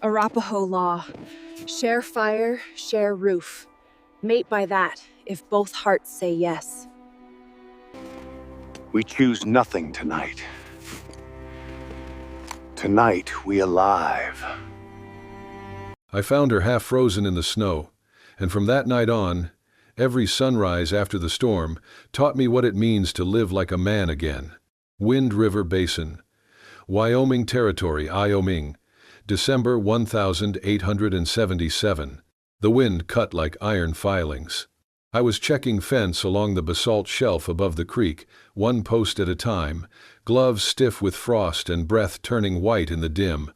Arapaho law. Share fire, share roof. Mate by that, if both hearts say yes. We choose nothing tonight. Tonight, we alive. I found her half frozen in the snow, and from that night on, every sunrise after the storm taught me what it means to live like a man again. Wind River Basin, Wyoming Territory, Wyoming, December 1877. The wind cut like iron filings. I was checking fence along the basalt shelf above the creek, one post at a time, gloves stiff with frost and breath turning white in the dim.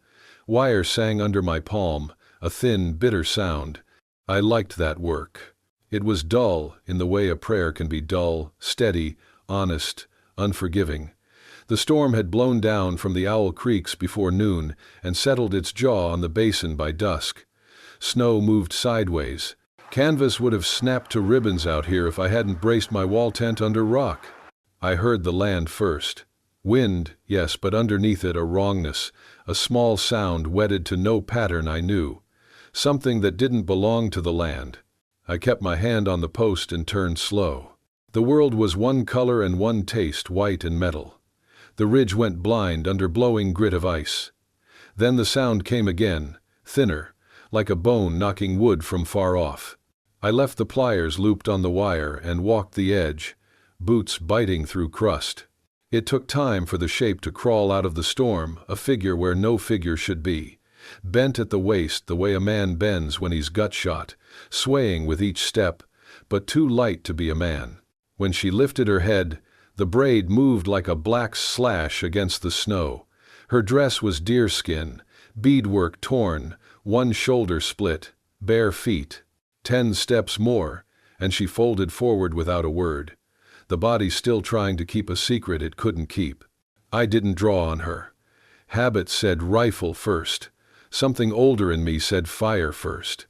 Wire sang under my palm, a thin, bitter sound. I liked that work. It was dull in the way a prayer can be dull, steady, honest, unforgiving. The storm had blown down from the Owl Creeks before noon and settled its jaw on the basin by dusk. Snow moved sideways. Canvas would have snapped to ribbons out here if I hadn't braced my wall tent under rock. I heard the land first. Wind, yes, but underneath it a wrongness, a small sound wedded to no pattern I knew. Something that didn't belong to the land. I kept my hand on the post and turned slow. The world was one color and one taste, white and metal. The ridge went blind under blowing grit of ice. Then the sound came again, thinner, like a bone knocking wood from far off. I left the pliers looped on the wire and walked the edge, boots biting through crust. It took time for the shape to crawl out of the storm, a figure where no figure should be. Bent at the waist the way a man bends when he's gut shot, swaying with each step, but too light to be a man. When she lifted her head, the braid moved like a black slash against the snow. Her dress was deerskin, beadwork torn, one shoulder split, bare feet. 10 steps more, and she folded forward without a word, the body still trying to keep a secret it couldn't keep. I didn't draw on her. Habit said rifle first. Something older in me said fire first.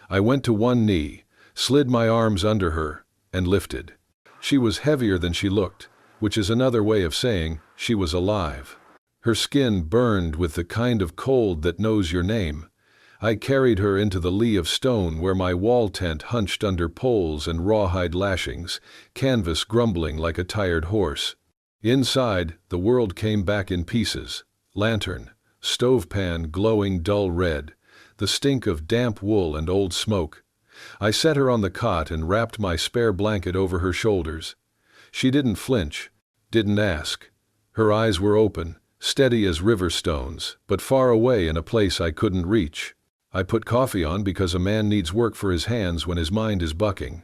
I went to one knee, slid my arms under her, and lifted. She was heavier than she looked, which is another way of saying she was alive. Her skin burned with the kind of cold that knows your name. I carried her into the lee of stone where my wall tent hunched under poles and rawhide lashings, canvas grumbling like a tired horse. Inside, the world came back in pieces. Lantern, stovepan glowing dull red, the stink of damp wool and old smoke. I set her on the cot and wrapped my spare blanket over her shoulders. She didn't flinch, didn't ask. Her eyes were open, steady as river stones, but far away in a place I couldn't reach. I put coffee on because a man needs work for his hands when his mind is bucking.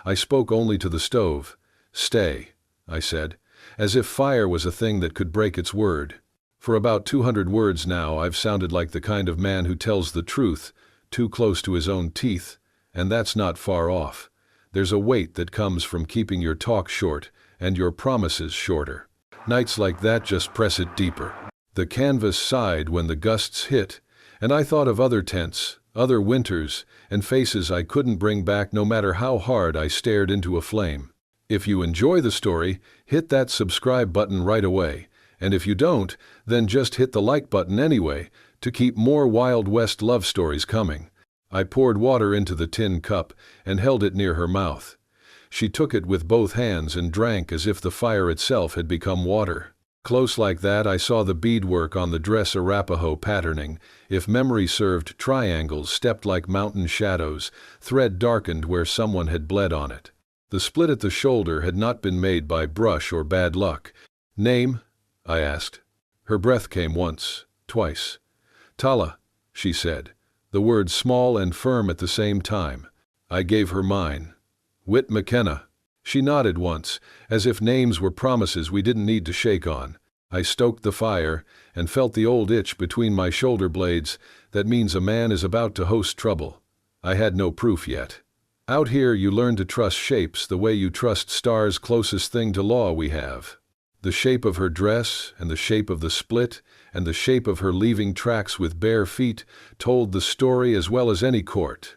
I spoke only to the stove. "Stay," I said, as if fire was a thing that could break its word. For about 200 words now I've sounded like the kind of man who tells the truth, too close to his own teeth, and that's not far off. There's a weight that comes from keeping your talk short and your promises shorter. Nights like that just press it deeper. The canvas sighed when the gusts hit, and I thought of other tents, other winters, and faces I couldn't bring back no matter how hard I stared into a flame. If you enjoy the story, hit that subscribe button right away, and if you don't, then just hit the like button anyway to keep more Wild West love stories coming. I poured water into the tin cup and held it near her mouth. She took it with both hands and drank as if the fire itself had become water. Close like that I saw the beadwork on the dress Arapaho patterning, if memory served, triangles stepped like mountain shadows, thread darkened where someone had bled on it. The split at the shoulder had not been made by brush or bad luck. "Name?" I asked. Her breath came once, twice. "Tala," she said, the word small and firm at the same time. I gave her mine. "Whit McKenna." She nodded once, as if names were promises we didn't need to shake on. I stoked the fire and felt the old itch between my shoulder blades. That means a man is about to host trouble. I had no proof yet. Out here you learn to trust shapes the way you trust stars, closest thing to law we have. The shape of her dress and the shape of the split and the shape of her leaving tracks with bare feet told the story as well as any court.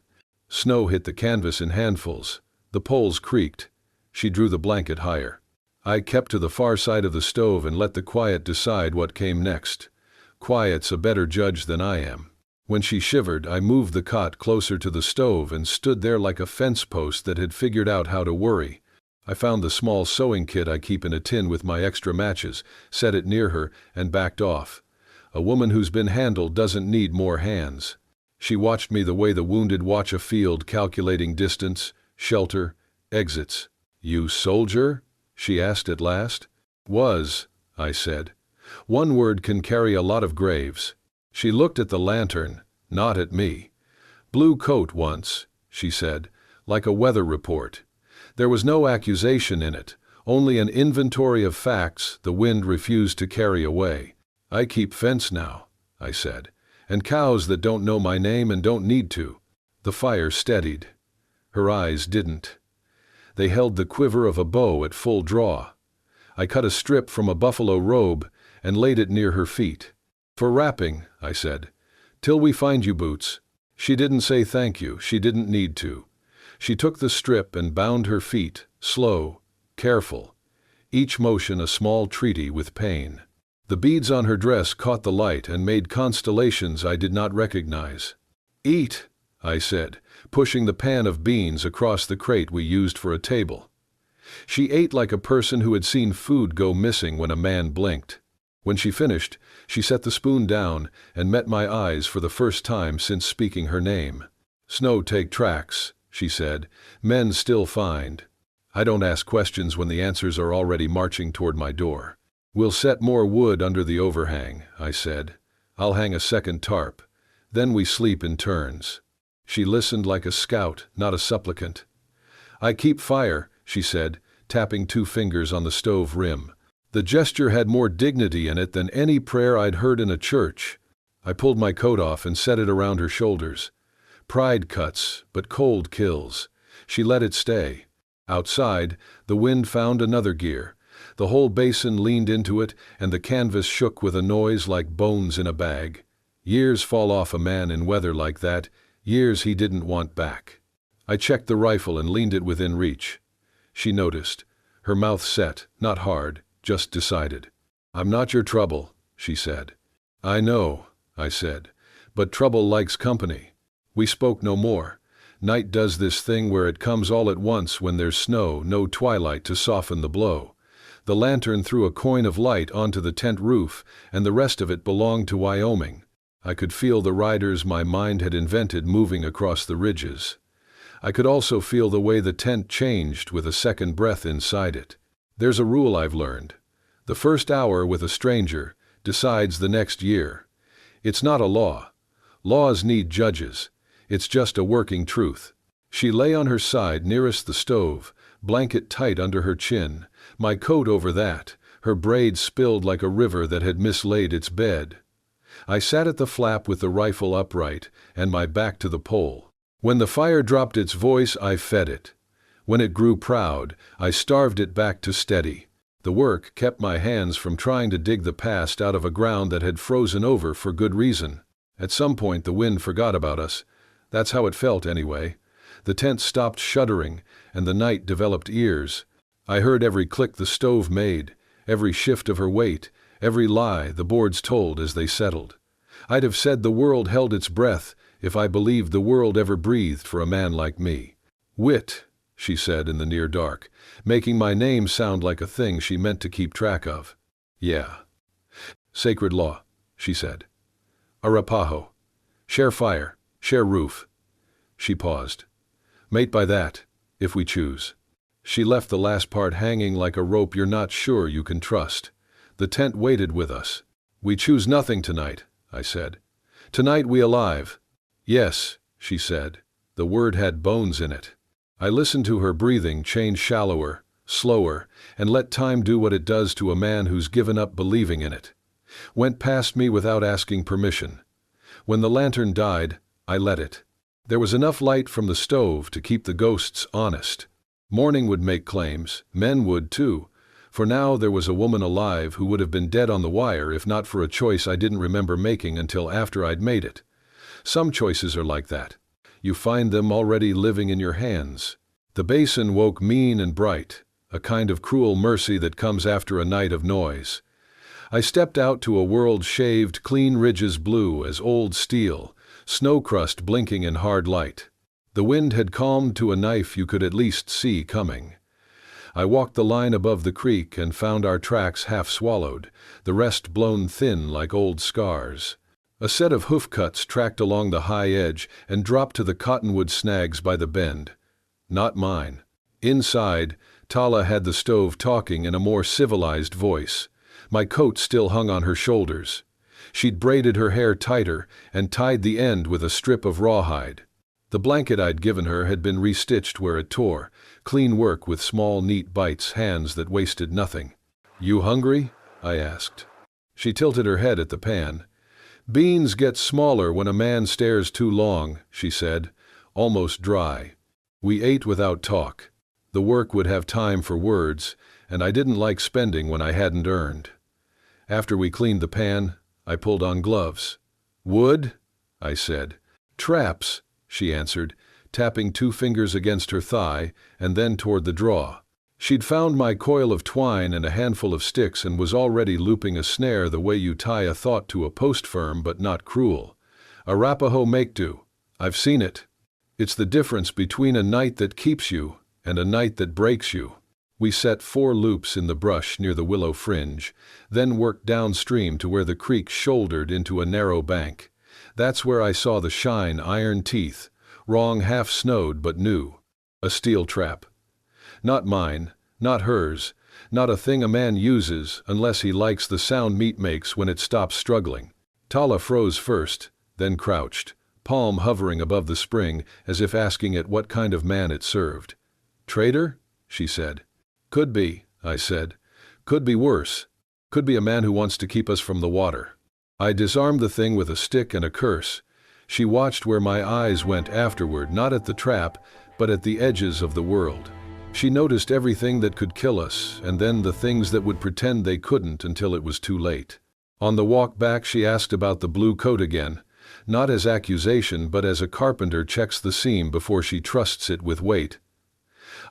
Snow hit the canvas in handfuls. The poles creaked. She drew the blanket higher. I kept to the far side of the stove and let the quiet decide what came next. Quiet's a better judge than I am. When she shivered, I moved the cot closer to the stove and stood there like a fence post that had figured out how to worry. I found the small sewing kit I keep in a tin with my extra matches, set it near her, and backed off. A woman who's been handled doesn't need more hands. She watched me the way the wounded watch a field, calculating distance, shelter, exits. "You soldier?" she asked at last. "Was," I said. One word can carry a lot of graves. She looked at the lantern, not at me. "Blue coat once," she said, like a weather report. There was no accusation in it, only an inventory of facts the wind refused to carry away. "I keep fence now," I said, "and cows that don't know my name and don't need to." The fire steadied. Her eyes didn't. They held the quiver of a bow at full draw. I cut a strip from a buffalo robe and laid it near her feet. "For wrapping," I said, "till we find you, Boots." She didn't say thank you, she didn't need to. She took the strip and bound her feet, slow, careful, each motion a small treaty with pain. The beads on her dress caught the light and made constellations I did not recognize. "Eat," I said, pushing the pan of beans across the crate we used for a table. She ate like a person who had seen food go missing when a man blinked. When she finished, she set the spoon down and met my eyes for the first time since speaking her name. "Snow take tracks," she said. "Men still find." I don't ask questions when the answers are already marching toward my door. "We'll set more wood under the overhang," I said. "I'll hang a second tarp. Then we sleep in turns." She listened like a scout, not a supplicant. "I keep fire," she said, tapping 2 fingers on the stove rim. The gesture had more dignity in it than any prayer I'd heard in a church. I pulled my coat off and set it around her shoulders. Pride cuts, but cold kills. She let it stay. Outside, the wind found another gear. The whole basin leaned into it, and the canvas shook with a noise like bones in a bag. Years fall off a man in weather like that, years he didn't want back. I checked the rifle and leaned it within reach. She noticed. Her mouth set, not hard, just decided. "I'm not your trouble," she said. "I know," I said, "but trouble likes company." We spoke no more. Night does this thing where it comes all at once when there's snow, no twilight to soften the blow. The lantern threw a coin of light onto the tent roof, and the rest of it belonged to Wyoming. I could feel the riders my mind had invented moving across the ridges. I could also feel the way the tent changed with a second breath inside it. There's a rule I've learned. The first hour with a stranger decides the next year. It's not a law. Laws need judges. It's just a working truth. She lay on her side nearest the stove, blanket tight under her chin, my coat over that, her braids spilled like a river that had mislaid its bed. I sat at the flap with the rifle upright and my back to the pole. When the fire dropped its voice, I fed it. When it grew proud, I starved it back to steady. The work kept my hands from trying to dig the past out of a ground that had frozen over for good reason. At some point the wind forgot about us. That's how it felt anyway. The tent stopped shuddering, and the night developed ears. I heard every click the stove made, every shift of her weight, every lie the boards told as they settled. I'd have said the world held its breath if I believed the world ever breathed for a man like me. "Wit," she said in the near dark, making my name sound like a thing she meant to keep track of. "Yeah." "Sacred law," she said. "Arapaho. Share fire, share roof." She paused. "Mate by that, if we choose." She left the last part hanging like a rope you're not sure you can trust. The tent waited with us. "We choose nothing tonight," I said. "Tonight we alive." "Yes," she said. The word had bones in it. I listened to her breathing change shallower, slower, and let time do what it does to a man who's given up believing in it. Went past me without asking permission. When the lantern died, I let it. There was enough light from the stove to keep the ghosts honest. Morning would make claims, men would too, for now there was a woman alive who would have been dead on the wire if not for a choice I didn't remember making until after I'd made it. Some choices are like that. You find them already living in your hands. The basin woke mean and bright, a kind of cruel mercy that comes after a night of noise. I stepped out to a world shaved, clean ridges blue as old steel, snow crust blinking in hard light. The wind had calmed to a knife you could at least see coming. I walked the line above the creek and found our tracks half swallowed, the rest blown thin like old scars. A set of hoof cuts tracked along the high edge and dropped to the cottonwood snags by the bend. Not mine. Inside, Tala had the stove talking in a more civilized voice. My coat still hung on her shoulders. She'd braided her hair tighter and tied the end with a strip of rawhide. The blanket I'd given her had been restitched where it tore, clean work with small, neat bites, hands that wasted nothing. "You hungry?" I asked. She tilted her head at the pan. "Beans get smaller when a man stares too long," she said, almost dry. We ate without talk. The work would have time for words, and I didn't like spending when I hadn't earned. After we cleaned the pan, I pulled on gloves. "Wood?" I said. "Traps," she answered, tapping 2 fingers against her thigh and then toward the draw. She'd found my coil of twine and a handful of sticks and was already looping a snare the way you tie a thought to a post firm but not cruel. "Arapaho make-do. I've seen it. It's the difference between a night that keeps you and a night that breaks you." We set 4 loops in the brush near the willow fringe, then worked downstream to where the creek shouldered into a narrow bank. That's where I saw the shine iron teeth, wrong half-snowed but new. A steel trap. Not mine, not hers, not a thing a man uses unless he likes the sound meat makes when it stops struggling. Tala froze first, then crouched, palm hovering above the spring as if asking it what kind of man it served. "Traitor?" she said. "Could be," I said. "Could be worse. Could be a man who wants to keep us from the water." I disarmed the thing with a stick and a curse. She watched where my eyes went afterward, not at the trap, but at the edges of the world. She noticed everything that could kill us, and then the things that would pretend they couldn't until it was too late. On the walk back she asked about the blue coat again, not as accusation but as a carpenter checks the seam before she trusts it with weight.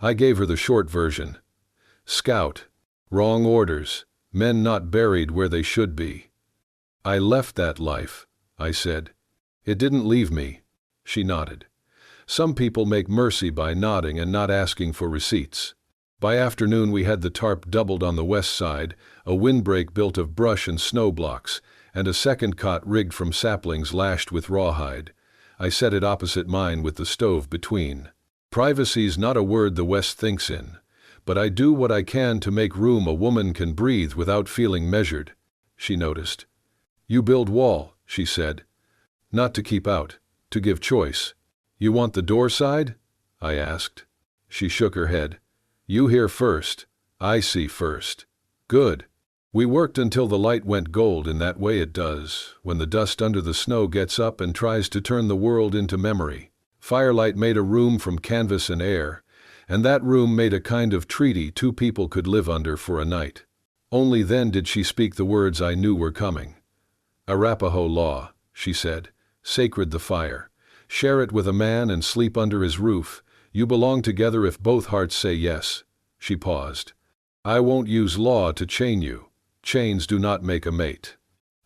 I gave her the short version. Scout. Wrong orders. Men not buried where they should be. "I left that life," I said. "It didn't leave me." She nodded. Some people make mercy by nodding and not asking for receipts. By afternoon we had the tarp doubled on the west side, a windbreak built of brush and snow blocks, and a second cot rigged from saplings lashed with rawhide. I set it opposite mine with the stove between. Privacy's not a word the West thinks in, but I do what I can to make room a woman can breathe without feeling measured. She noticed. "You build wall," she said. "Not to keep out, to give choice." "You want the door side?" I asked. She shook her head. "You hear first. I see first." "Good." We worked until the light went gold in that way it does, when the dust under the snow gets up and tries to turn the world into memory. Firelight made a room from canvas and air, and that room made a kind of treaty 2 people could live under for a night. Only then did she speak the words I knew were coming. "Arapaho law," she said. "Sacred the fire. Share it with a man and sleep under his roof. You belong together if both hearts say yes." She paused. "I won't use law to chain you. Chains do not make a mate."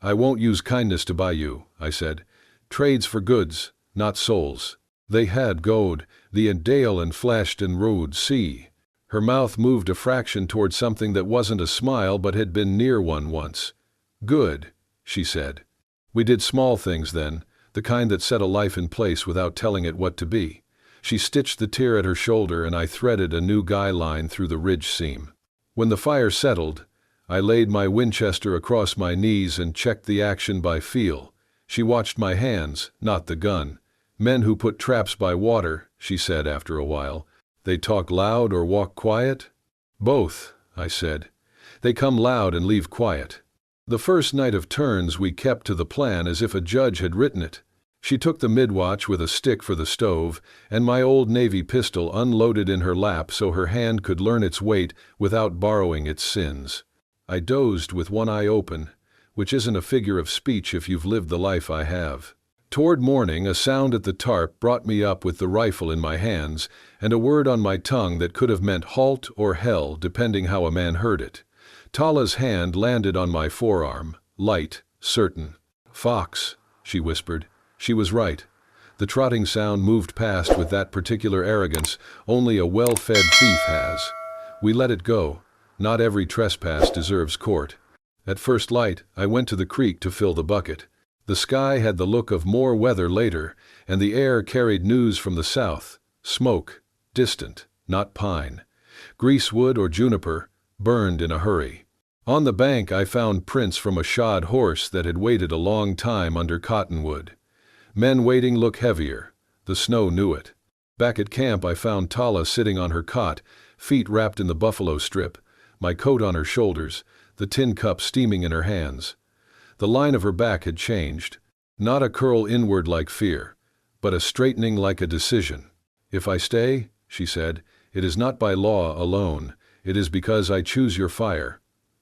"I won't use kindness to buy you," I said. "Trades for goods, not souls." They had goad, the Dale and flashed and road see. Her mouth moved a fraction toward something that wasn't a smile but had been near one once. "Good," she said. We did small things then, the kind that set a life in place without telling it what to be. She stitched the tear at her shoulder and I threaded a new guy line through the ridge seam. When the fire settled, I laid my Winchester across my knees and checked the action by feel. She watched my hands, not the gun. "Men who put traps by water," she said after a while. "They talk loud or walk quiet?" "Both," I said. "They come loud and leave quiet." The first night of turns we kept to the plan as if a judge had written it. She took the midwatch with a stick for the stove, and my old Navy pistol unloaded in her lap so her hand could learn its weight without borrowing its sins. I dozed with one eye open, which isn't a figure of speech if you've lived the life I have. Toward morning, a sound at the tarp brought me up with the rifle in my hands and a word on my tongue that could have meant halt or hell depending how a man heard it. Tala's hand landed on my forearm, light, certain. "Fox," she whispered. She was right. The trotting sound moved past with that particular arrogance only a well-fed thief has. We let it go. Not every trespass deserves court. At first light, I went to the creek to fill the bucket. The sky had the look of more weather later, and the air carried news from the south. Smoke, distant, not pine. Greasewood or juniper, burned in a hurry. On the bank I found prints from a shod horse that had waited a long time under cottonwood. Men waiting look heavier. The snow knew it. Back at camp I found Tala sitting on her cot, feet wrapped in the buffalo strip, my coat on her shoulders, the tin cup steaming in her hands. The line of her back had changed. Not a curl inward like fear, but a straightening like a decision. "If I stay," she said, "it is not by law alone. It is because I choose your fire."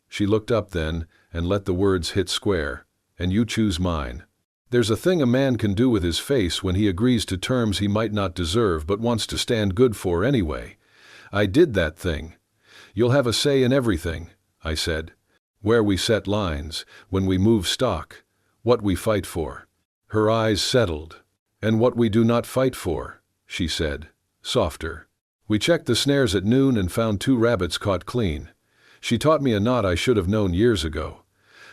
She looked up then and let the words hit square. "And you choose mine." There's a thing a man can do with his face when he agrees to terms he might not deserve but wants to stand good for anyway. I did that thing. "You'll have a say in everything," I said. "Where we set lines, when we move stock, what we fight for." Her eyes settled. "And what we do not fight for," she said, softer. We checked the snares at noon and found 2 rabbits caught clean. She taught me a knot I should have known years ago.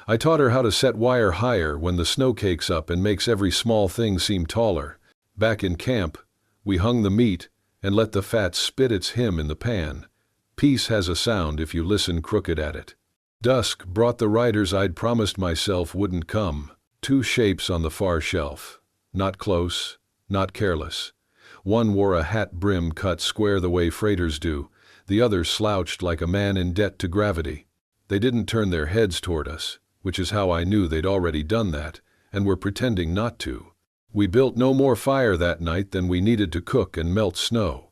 I taught her how to set wire higher when the snow cakes up and makes every small thing seem taller. Back in camp, we hung the meat and let the fat spit its hymn in the pan. Peace has a sound if you listen crooked at it. Dusk brought the riders I'd promised myself wouldn't come. 2 shapes on the far shelf. Not close, not careless. One wore a hat brim cut square the way freighters do. The other slouched like a man in debt to gravity. They didn't turn their heads toward us, which is how I knew they'd already done that, and were pretending not to. We built no more fire that night than we needed to cook and melt snow.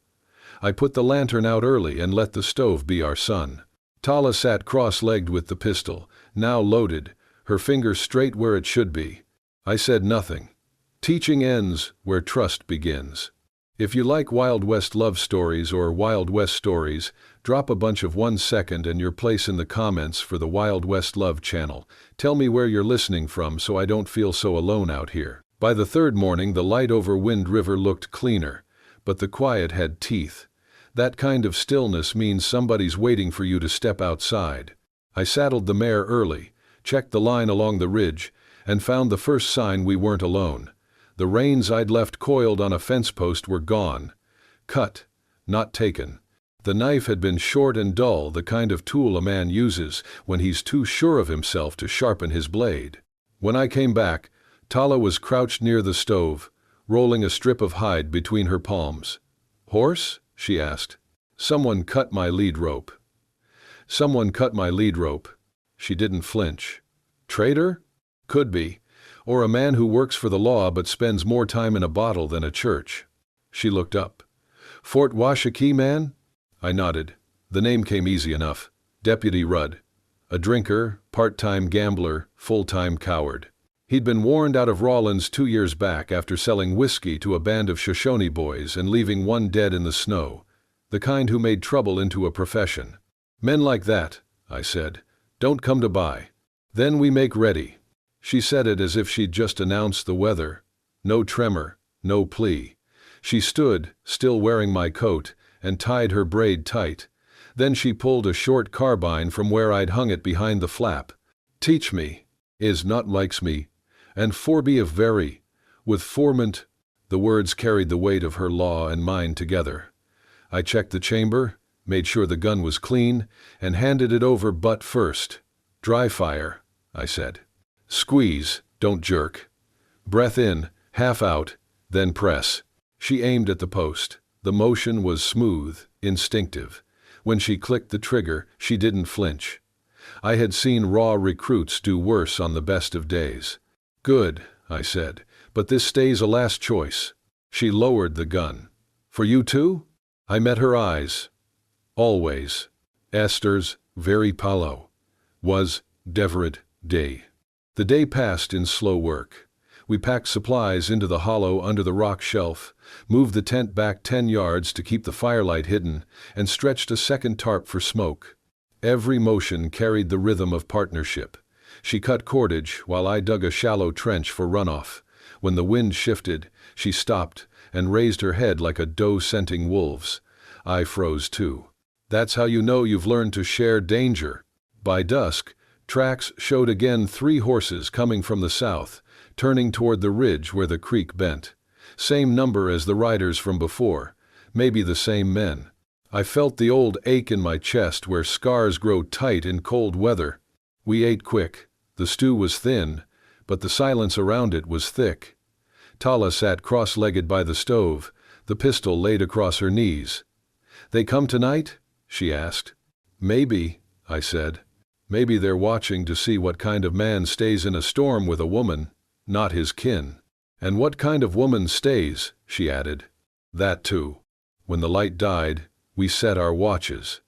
I put the lantern out early and let the stove be our sun. Tala sat cross-legged with the pistol, now loaded, her finger straight where it should be. I said nothing. Teaching ends where trust begins. If you like Wild West love stories or Wild West stories, drop a bunch of 1 second and your place in the comments for the Wild West Love channel. Tell me where you're listening from so I don't feel so alone out here. By the 3rd morning the light over Wind River looked cleaner, but the quiet had teeth. That kind of stillness means somebody's waiting for you to step outside. I saddled the mare early, checked the line along the ridge, and found the first sign we weren't alone. The reins I'd left coiled on a fence post were gone. Cut, not taken. The knife had been short and dull, the kind of tool a man uses when he's too sure of himself to sharpen his blade. When I came back, Tala was crouched near the stove, rolling a strip of hide between her palms. "Horse?" she asked. "Someone cut my lead rope." "Someone cut my lead rope." She didn't flinch. "Traitor? Could be. Or a man who works for the law but spends more time in a bottle than a church." She looked up. "Fort Washakie man?" I nodded. The name came easy enough. Deputy Rudd. A drinker, part-time gambler, full-time coward. He'd been warned out of Rawlins 2 years back after selling whiskey to a band of Shoshone boys and leaving one dead in the snow. The kind who made trouble into a profession. "Men like that," I said, "don't come to buy. Then we make ready." She said it as if she'd just announced the weather. No tremor, no plea. She stood, still wearing my coat, and tied her braid tight. Then she pulled a short carbine from where I'd hung it behind the flap. "Teach me, is not likes me, and forby of very, with formant." The words carried the weight of her law and mine together. I checked the chamber, made sure the gun was clean, and handed it over butt first. "Dry fire," I said. "Squeeze, don't jerk. Breath in, half out, then press." She aimed at the post. The motion was smooth, instinctive. When she clicked the trigger, she didn't flinch. I had seen raw recruits do worse on the best of days. "Good," I said, "but this stays a last choice." She lowered the gun. "For you too?" I met her eyes. "Always. Esther's, very palo. Was, Deverett, day." The day passed in slow work. We packed supplies into the hollow under the rock shelf, moved the tent back 10 yards to keep the firelight hidden, and stretched a second tarp for smoke. Every motion carried the rhythm of partnership. She cut cordage while I dug a shallow trench for runoff. When the wind shifted, she stopped and raised her head like a doe scenting wolves. I froze too. That's how you know you've learned to share danger. By dusk, tracks showed again 3 horses coming from the south, turning toward the ridge where the creek bent. Same number as the riders from before, maybe the same men. I felt the old ache in my chest where scars grow tight in cold weather. We ate quick. The stew was thin, but the silence around it was thick. Tala sat cross-legged by the stove, the pistol laid across her knees. "They come tonight?" she asked. "Maybe," I said. "Maybe they're watching to see what kind of man stays in a storm with a woman, not his kin." "And what kind of woman stays?" she added. "That too." When the light died, we set our watches.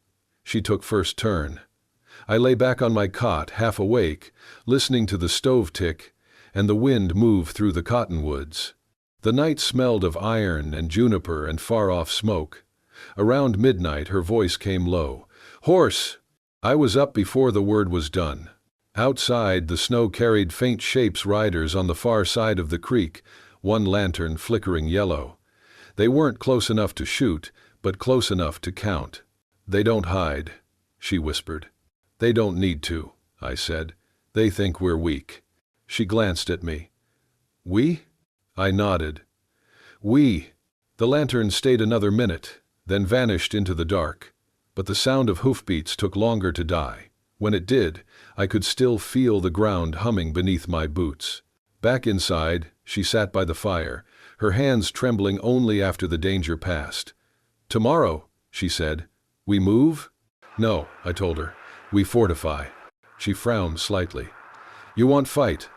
She took first turn. I lay back on my cot, half awake, listening to the stove tick and the wind move through the cottonwoods. The night smelled of iron and juniper and far-off smoke. Around midnight her voice came low. "Horse!" I was up before the word was done. Outside, the snow carried faint shapes, riders on the far side of the creek, one lantern flickering yellow. They weren't close enough to shoot, but close enough to count. "They don't hide," she whispered. "They don't need to," I said. "They think we're weak." She glanced at me. "We?" I nodded. "We." The lantern stayed another minute, then vanished into the dark. But the sound of hoofbeats took longer to die. When it did, I could still feel the ground humming beneath my boots. Back inside, she sat by the fire, her hands trembling only after the danger passed. "Tomorrow," she said. "We move?" "No," I told her. "We fortify." She frowned slightly. "You want fight?"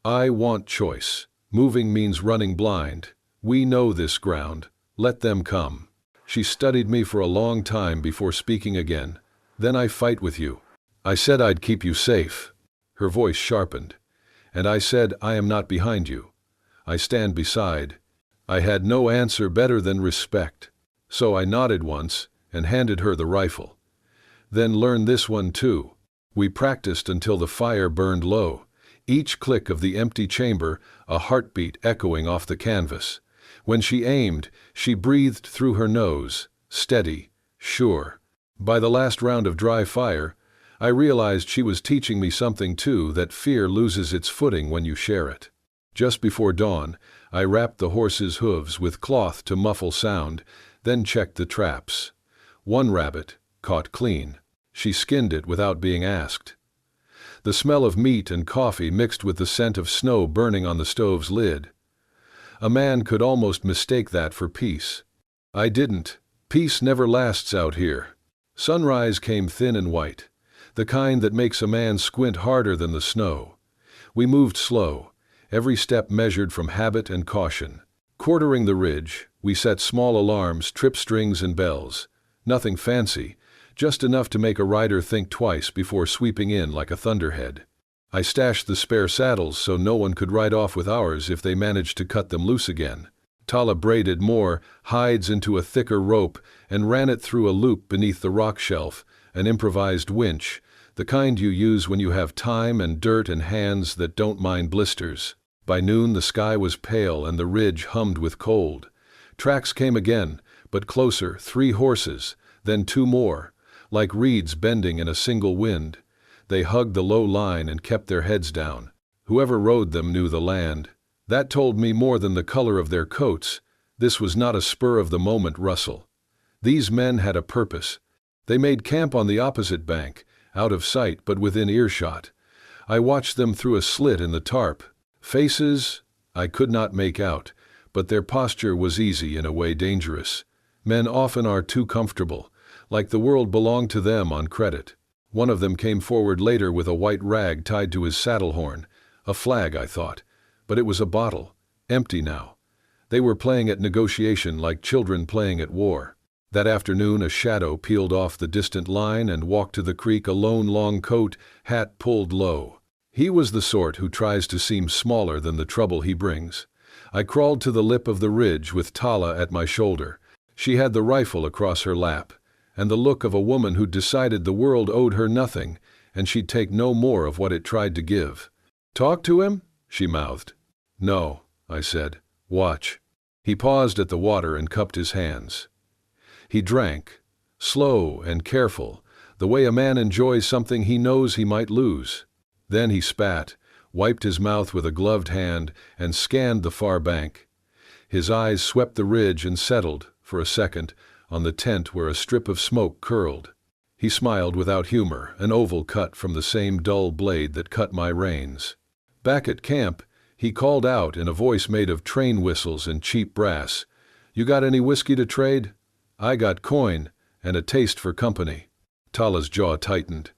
"I want choice. Moving means running blind. We know this ground. Let them come." She studied me for a long time before speaking again. "Then I fight with you." "I said I'd keep you safe." Her voice sharpened. "And I said I am not behind you. I stand beside." I had no answer better than respect. So I nodded once and handed her the rifle. "Then learn this one too." We practiced until the fire burned low. Each click of the empty chamber, a heartbeat echoing off the canvas. When she aimed, she breathed through her nose, steady, sure. By the last round of dry fire, I realized she was teaching me something too, that fear loses its footing when you share it. Just before dawn, I wrapped the horse's hooves with cloth to muffle sound, then checked the traps. One rabbit, caught clean. She skinned it without being asked. The smell of meat and coffee mixed with the scent of snow burning on the stove's lid. A man could almost mistake that for peace. I didn't. Peace never lasts out here. Sunrise came thin and white, the kind that makes a man squint harder than the snow. We moved slow, every step measured from habit and caution. Quartering the ridge, we set small alarms, trip strings and bells. Nothing fancy, just enough to make a rider think twice before sweeping in like a thunderhead. I stashed the spare saddles so no one could ride off with ours if they managed to cut them loose again. Tala braided more hides into a thicker rope and ran it through a loop beneath the rock shelf, an improvised winch, the kind you use when you have time and dirt and hands that don't mind blisters. By noon the sky was pale and the ridge hummed with cold. Tracks came again, but closer, 3 horses, then 2 more, like reeds bending in a single wind. They hugged the low line and kept their heads down. Whoever rode them knew the land. That told me more than the color of their coats. This was not a spur-of-the-moment rustle. These men had a purpose. They made camp on the opposite bank, out of sight but within earshot. I watched them through a slit in the tarp. Faces I could not make out, but their posture was easy, in a way dangerous. Men often are too comfortable, like the world belonged to them on credit. One of them came forward later with a white rag tied to his saddle horn. A flag, I thought. But it was a bottle, empty now. They were playing at negotiation like children playing at war. That afternoon a shadow peeled off the distant line and walked to the creek, a lone long coat, hat pulled low. He was the sort who tries to seem smaller than the trouble he brings. I crawled to the lip of the ridge with Tala at my shoulder. She had the rifle across her lap, and the look of a woman who'd decided the world owed her nothing, and she'd take no more of what it tried to give. "Talk to him?" she mouthed. "No," I said. Watch. He paused at the water and cupped his hands. He drank, slow and careful, the way a man enjoys something he knows he might lose. Then he spat, wiped his mouth with a gloved hand, and scanned the far bank. His eyes swept the ridge and settled, for a second, on the tent where a strip of smoke curled. He smiled without humor, an oval cut from the same dull blade that cut my reins. Back at camp, he called out in a voice made of train whistles and cheap brass, "You got any whiskey to trade? I got coin, and a taste for company." Tala's jaw tightened.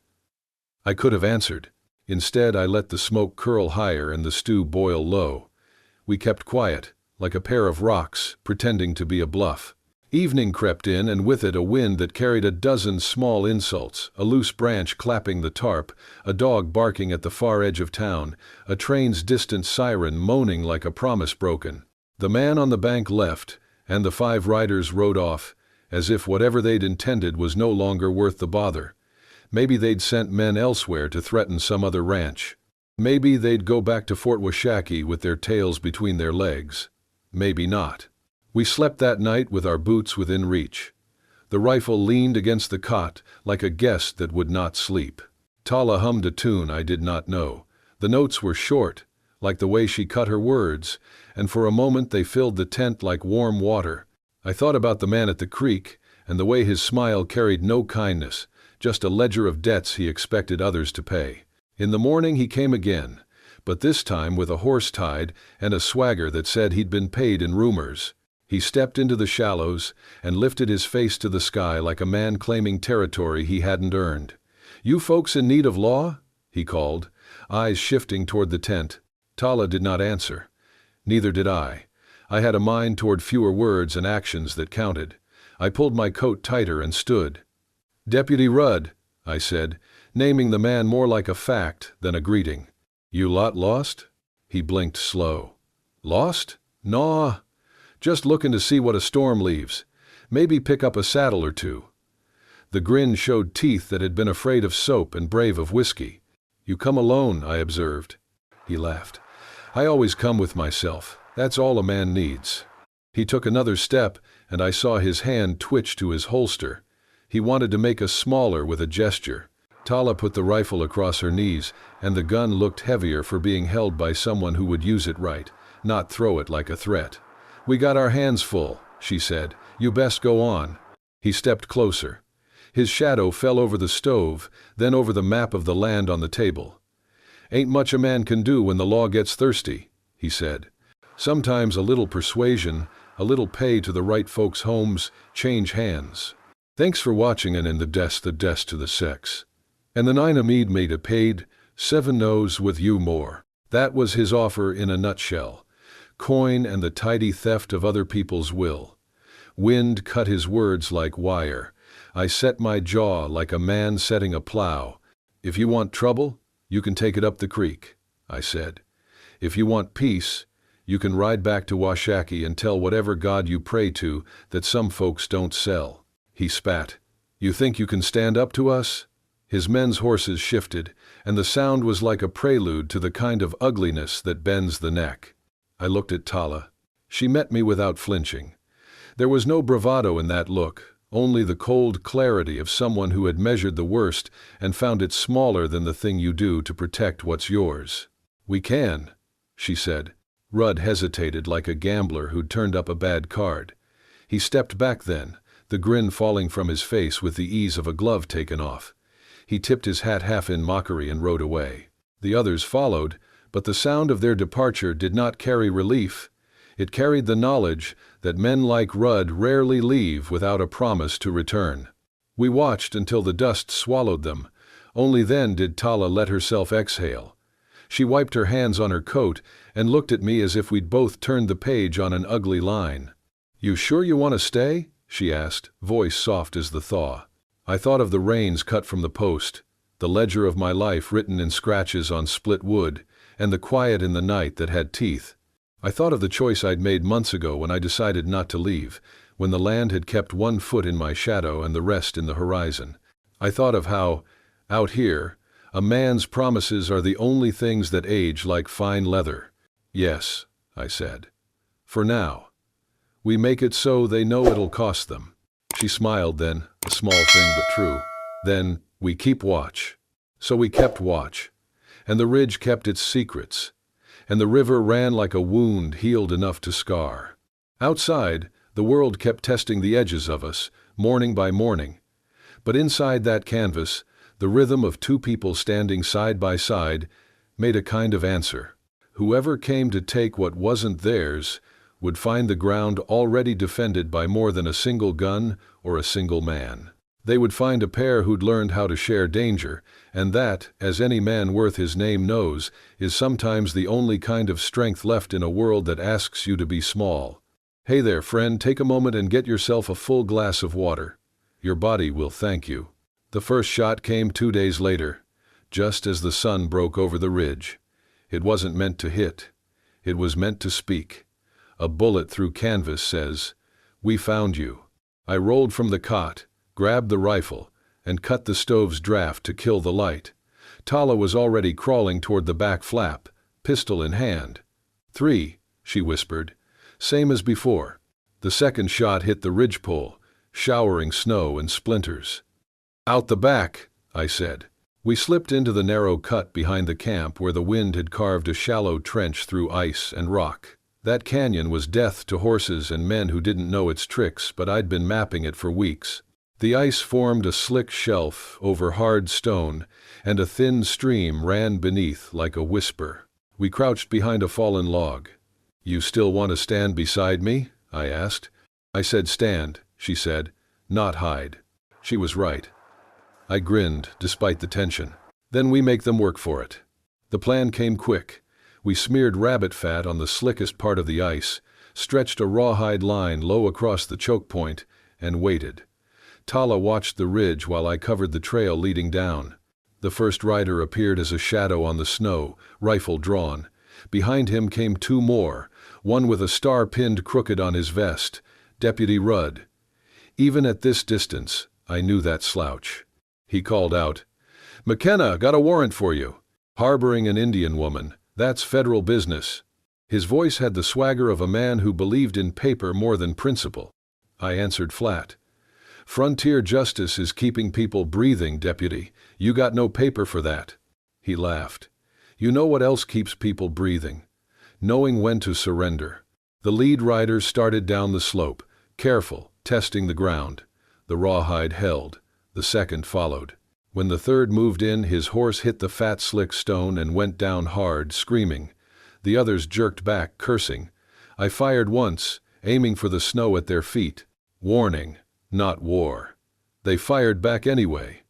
I could have answered. Instead, I let the smoke curl higher and the stew boil low. We kept quiet, like a pair of rocks, pretending to be a bluff. Evening crept in, and with it a wind that carried a dozen small insults, a loose branch clapping the tarp, a dog barking at the far edge of town, a train's distant siren moaning like a promise broken. The man on the bank left, and the 5 riders rode off, as if whatever they'd intended was no longer worth the bother. Maybe they'd sent men elsewhere to threaten some other ranch. Maybe they'd go back to Fort Washakie with their tails between their legs. Maybe not. We slept that night with our boots within reach. The rifle leaned against the cot like a guest that would not sleep. Tala hummed a tune I did not know. The notes were short, like the way she cut her words, and for a moment they filled the tent like warm water. I thought about the man at the creek, and the way his smile carried no kindness, just a ledger of debts he expected others to pay. In the morning he came again, but this time with a horse tied and a swagger that said he'd been paid in rumors. He stepped into the shallows and lifted his face to the sky like a man claiming territory he hadn't earned. "You folks in need of law?" he called, eyes shifting toward the tent. Tala did not answer. Neither did I. I had a mind toward fewer words and actions that counted. I pulled my coat tighter and stood. "Deputy Rudd," I said, naming the man more like a fact than a greeting. "You lot lost?" He blinked slow. "Lost? Naw. Just looking to see what a storm leaves. Maybe pick up a saddle or two." The grin showed teeth that had been afraid of soap and brave of whiskey. "You come alone," I observed. He laughed. "I always come with myself. That's all a man needs." He took another step, and I saw his hand twitch to his holster. He wanted to make us smaller with a gesture. Tala put the rifle across her knees, and the gun looked heavier for being held by someone who would use it right, not throw it like a threat. "We got our hands full," she said. "You best go on." He stepped closer. His shadow fell over the stove, then over the map of the land on the table. "Ain't much a man can do when the law gets thirsty," he said. "Sometimes a little persuasion, a little pay to the right folks' homes, change hands. Thanks for watching, and in the des to the sex." And the Nine made a paid, 7 no's with you more. That was his offer in a nutshell. Coin and the tidy theft of other people's will. Wind cut his words like wire. I set my jaw like a man setting a plow. "If you want trouble, you can take it up the creek," I said. "If you want peace, you can ride back to Washakie and tell whatever God you pray to that some folks don't sell." He spat. "You think you can stand up to us?" His men's horses shifted, and the sound was like a prelude to the kind of ugliness that bends the neck. I looked at Tala. She met me without flinching. There was no bravado in that look, only the cold clarity of someone who had measured the worst and found it smaller than the thing you do to protect what's yours. "We can," she said. Rudd hesitated like a gambler who'd turned up a bad card. He stepped back then, the grin falling from his face with the ease of a glove taken off. He tipped his hat half in mockery and rode away. The others followed, but the sound of their departure did not carry relief. It carried the knowledge that men like Rudd rarely leave without a promise to return. We watched until the dust swallowed them. Only then did Tala let herself exhale. She wiped her hands on her coat and looked at me as if we'd both turned the page on an ugly line. "You sure you want to stay?" she asked, voice soft as the thaw. I thought of the reins cut from the post, the ledger of my life written in scratches on split wood, and the quiet in the night that had teeth. I thought of the choice I'd made months ago when I decided not to leave, when the land had kept 1 foot in my shadow and the rest in the horizon. I thought of how, out here, a man's promises are the only things that age like fine leather. Yes, I said. For now. We make it so they know it'll cost them. She smiled then, a small thing but true. Then, we keep watch. So we kept watch. And the ridge kept its secrets. And the river ran like a wound healed enough to scar. Outside, the world kept testing the edges of us, morning by morning. But inside that canvas, the rhythm of two people standing side by side made a kind of answer. Whoever came to take what wasn't theirs would find the ground already defended by more than a single gun or a single man. They would find a pair who'd learned how to share danger, and that, as any man worth his name knows, is sometimes the only kind of strength left in a world that asks you to be small. Hey there, friend, take a moment and get yourself a full glass of water. Your body will thank you. The first shot came 2 days later, just as the sun broke over the ridge. It wasn't meant to hit. It was meant to speak. A bullet through canvas says, "We found you." I rolled from the cot, grabbed the rifle, and cut the stove's draft to kill the light. Tala was already crawling toward the back flap, pistol in hand. 3, she whispered. Same as before. The second shot hit the ridgepole, showering snow and splinters. Out the back, I said. We slipped into the narrow cut behind the camp where the wind had carved a shallow trench through ice and rock. That canyon was death to horses and men who didn't know its tricks, but I'd been mapping it for weeks. The ice formed a slick shelf over hard stone, and a thin stream ran beneath like a whisper. We crouched behind a fallen log. "You still want to stand beside me?" I asked. I said stand, she said, not hide. She was right. I grinned, despite the tension. Then we make them work for it. The plan came quick. We smeared rabbit fat on the slickest part of the ice, stretched a rawhide line low across the choke point, and waited. Tala watched the ridge while I covered the trail leading down. The first rider appeared as a shadow on the snow, rifle drawn. Behind him came 2 more, one with a star pinned crooked on his vest, Deputy Rudd. Even at this distance, I knew that slouch. He called out, "McKenna, got a warrant for you. Harboring an Indian woman. That's federal business." His voice had the swagger of a man who believed in paper more than principle. I answered flat. "Frontier justice is keeping people breathing, Deputy. You got no paper for that." He laughed. "You know what else keeps people breathing? Knowing when to surrender." The lead rider started down the slope, careful, testing the ground. The rawhide held. The second followed. When the third moved in, his horse hit the fat, slick stone and went down hard, screaming. The others jerked back, cursing. I fired once, aiming for the snow at their feet. Warning, not war. They fired back anyway.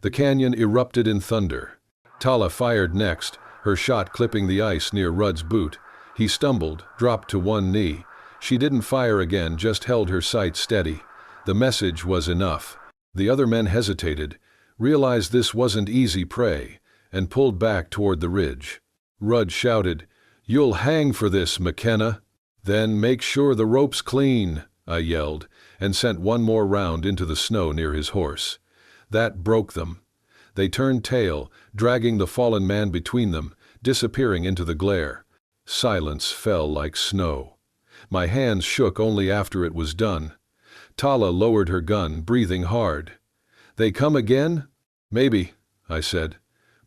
The canyon erupted in thunder. Tala fired next, her shot clipping the ice near Rudd's boot. He stumbled, dropped to one knee. She didn't fire again, just held her sight steady. The message was enough. The other men hesitated, realized this wasn't easy prey, and pulled back toward the ridge. Rudd shouted, "You'll hang for this, McKenna." "Then make sure the rope's clean," I yelled, and sent one more round into the snow near his horse. That broke them. They turned tail, dragging the fallen man between them, disappearing into the glare. Silence fell like snow. My hands shook only after it was done. Tala lowered her gun, breathing hard. "They come again?" "Maybe," I said,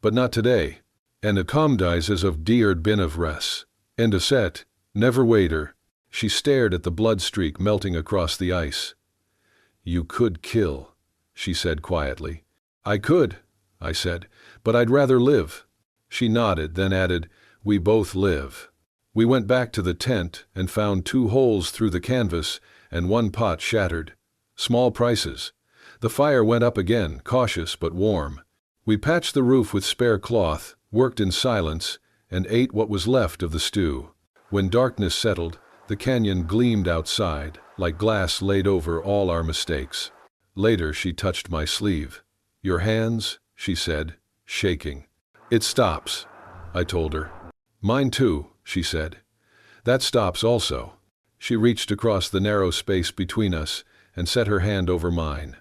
"but not today. And a comdies as of deard bin of res. And a set, never waiter." She stared at the blood streak melting across the ice. "You could kill," she said quietly. "I could," I said, "but I'd rather live." She nodded, then added, "We both live." We went back to the tent and found 2 holes through the canvas and 1 pot shattered. Small prices. The fire went up again, cautious but warm. We patched the roof with spare cloth, worked in silence, and ate what was left of the stew. When darkness settled, the canyon gleamed outside, like glass laid over all our mistakes. Later she touched my sleeve. "Your hands," she said, shaking. "It stops," I told her. "Mine too," she said. "That stops also." She reached across the narrow space between us and set her hand over mine.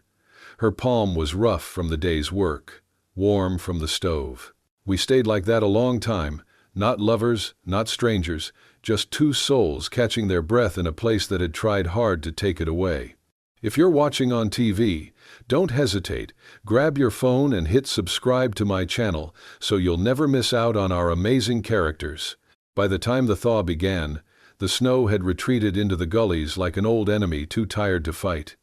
Her palm was rough from the day's work, warm from the stove. We stayed like that a long time, not lovers, not strangers, just two souls catching their breath in a place that had tried hard to take it away. If you're watching on TV, don't hesitate. Grab your phone and hit subscribe to my channel so you'll never miss out on our amazing characters. By the time the thaw began, the snow had retreated into the gullies like an old enemy too tired to fight.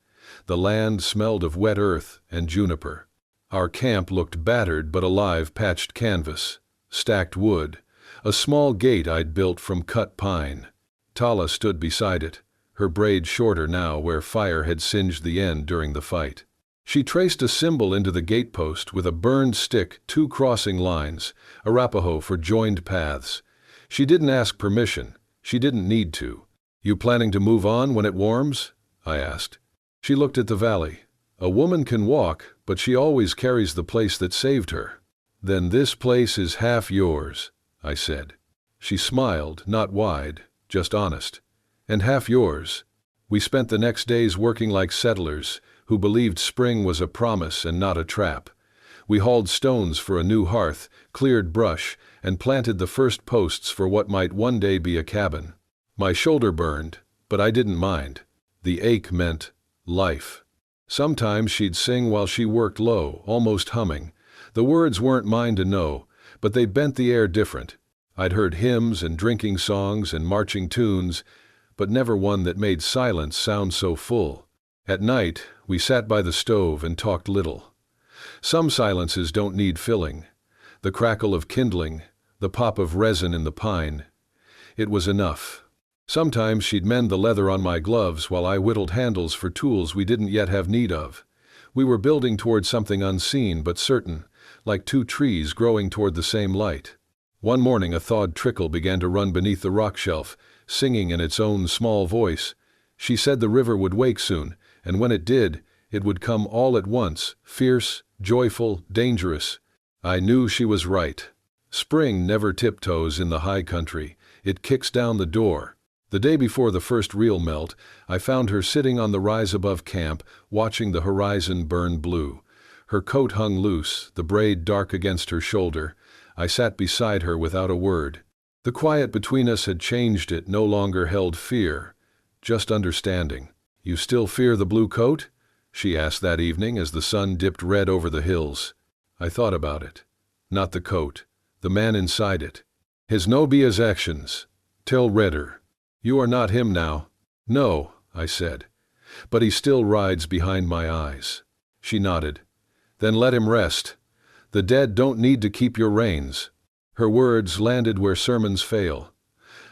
The land smelled of wet earth and juniper. Our camp looked battered but alive, patched canvas, stacked wood, a small gate I'd built from cut pine. Tala stood beside it, her braid shorter now where fire had singed the end during the fight. She traced a symbol into the gatepost with a burned stick, 2 crossing lines, Arapaho for joined paths. She didn't ask permission. She didn't need to. "You planning to move on when it warms?" I asked. She looked at the valley. "A woman can walk, but she always carries the place that saved her." "Then this place is half yours," I said. She smiled, not wide, just honest. "And half yours." We spent the next days working like settlers who believed spring was a promise and not a trap. We hauled stones for a new hearth, cleared brush, and planted the first posts for what might one day be a cabin. My shoulder burned, but I didn't mind. The ache meant life. Sometimes she'd sing while she worked low, almost humming. The words weren't mine to know, but they bent the air different. I'd heard hymns and drinking songs and marching tunes, but never one that made silence sound so full. At night, we sat by the stove and talked little. Some silences don't need filling. The crackle of kindling, the pop of resin in the pine. It was enough. Sometimes she'd mend the leather on my gloves while I whittled handles for tools we didn't yet have need of. We were building toward something unseen but certain, like 2 trees growing toward the same light. One morning a thawed trickle began to run beneath the rock shelf, singing in its own small voice. She said the river would wake soon, and when it did, it would come all at once, fierce, joyful, dangerous. I knew she was right. Spring never tiptoes in the high country. It kicks down the door. The day before the first real melt, I found her sitting on the rise above camp, watching the horizon burn blue. Her coat hung loose, the braid dark against her shoulder. I sat beside her without a word. The quiet between us had changed. It no longer held fear, just understanding. "You still fear the blue coat?" she asked that evening as the sun dipped red over the hills. I thought about it. Not the coat, the man inside it. His no-bias actions. Tell redder. "You are not him now." "No," I said. "But he still rides behind my eyes." She nodded. "Then let him rest. The dead don't need to keep your reins." Her words landed where sermons fail.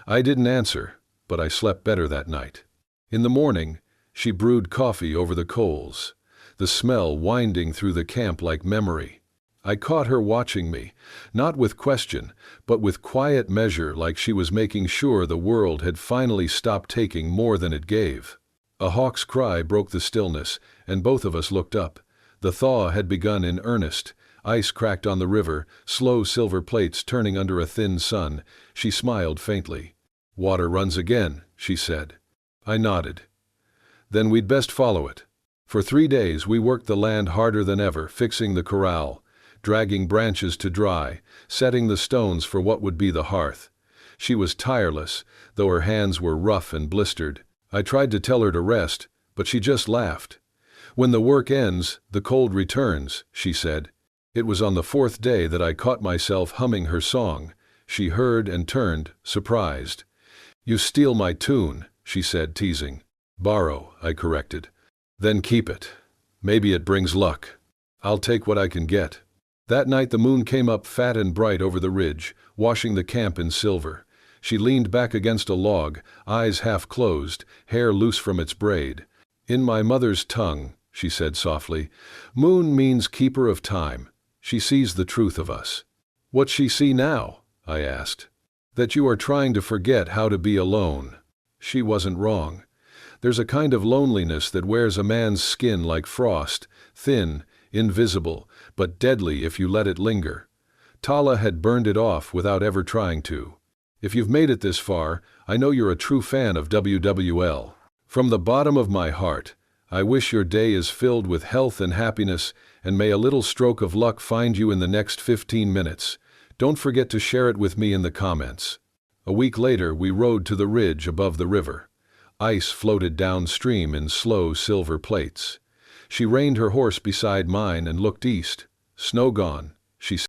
I didn't answer, but I slept better that night. In the morning, she brewed coffee over the coals, the smell winding through the camp like memory. I caught her watching me, not with question, but with quiet measure, like she was making sure the world had finally stopped taking more than it gave. A hawk's cry broke the stillness, and both of us looked up. The thaw had begun in earnest. Ice cracked on the river, slow silver plates turning under a thin sun. She smiled faintly. "Water runs again," she said. I nodded. "Then we'd best follow it." For 3 days we worked the land harder than ever, fixing the corral, dragging branches to dry, setting the stones for what would be the hearth. She was tireless, though her hands were rough and blistered. I tried to tell her to rest, but she just laughed. "When the work ends, the cold returns," she said. It was on the 4th day that I caught myself humming her song. She heard and turned, surprised. "You steal my tune," she said, teasing. "Borrow," I corrected. "Then keep it. Maybe it brings luck. I'll take what I can get." That night the moon came up fat and bright over the ridge, washing the camp in silver. She leaned back against a log, eyes half closed, hair loose from its braid. "In my mother's tongue," she said softly, "moon means keeper of time. She sees the truth of us." "What's she see now?" I asked. "That you are trying to forget how to be alone." She wasn't wrong. There's a kind of loneliness that wears a man's skin like frost, thin, invisible, but deadly if you let it linger. Tala had burned it off without ever trying to. If you've made it this far, I know you're a true fan of WWL. From the bottom of my heart, I wish your day is filled with health and happiness, and may a little stroke of luck find you in the next 15 minutes. Don't forget to share it with me in the comments. A week later, we rode to the ridge above the river. Ice floated downstream in slow silver plates. She reined her horse beside mine and looked east. Snow gone, she said.